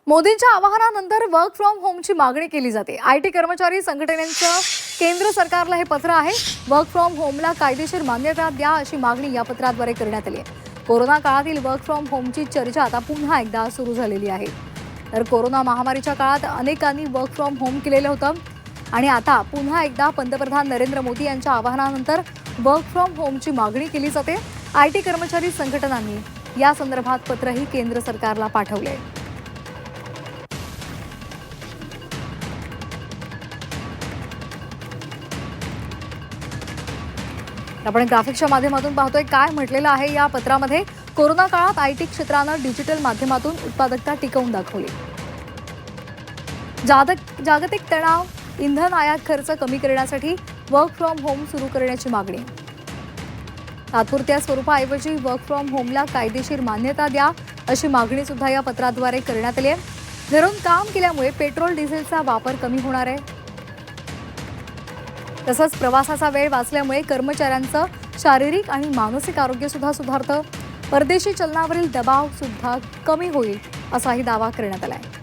मोदींच्या आवाहनानंतर work from होमची मागणी केली जाते। आयटी कर्मचारी संघटनेचं केंद्र सरकारला हे पत्र आहे। वर्क फ्रॉम होमला कायदेशीर मान्यता द्या अशी मागणी या पत्राद्वारे करण्यात आली आहे। कोरोना काळातील वर्क फ्रॉम होमची चर्चा आता पुन्हा एकदा सुरू झालेली आहे। तर कोरोना महामारीच्या काळात अनेकांनी वर्क फ्रॉम होम केलेलं होतं आणि आता पुन्हा एकदा पंतप्रधान नरेंद्र मोदी यांच्या आवाहनानंतर वर्क फ्रॉम होमची मागणी केली जाते। आयटी कर्मचारी संघटनांनी या संदर्भात पत्रही केंद्र सरकारला पाठवले। आपण ग्राफिक्सच्या माध्यमातून पाहतोय काय म्हटलेलं आहे या पत्रामध्ये। कोरोना काळात आयटी क्षेत्रानं डिजिटल माध्यमातून उत्पादकता टिकवून दाखवली। जागतिक तणाव, इंधन आयात खर्च कमी करण्यासाठी वर्क फ्रॉम होम सुरू करण्याची मागणी। तात्पुरत्या स्वरूपाऐवजी वर्क फ्रॉम होमला कायदेशीर मान्यता द्या अशी मागणी सुद्धा या पत्राद्वारे करण्यात आली आहे। घरून काम केल्यामुळे पेट्रोल डिझेलचा वापर कमी होणार आहे। तसंच प्रवासाचा वेळ वाचल्यामुळे कर्मचाऱ्यांचं शारीरिक आणि मानसिक आरोग्य सुद्धा सुधारतं। परदेशी चलनावरील दबाव सुद्धा कमी होईल असाही दावा करण्यात आला आहे।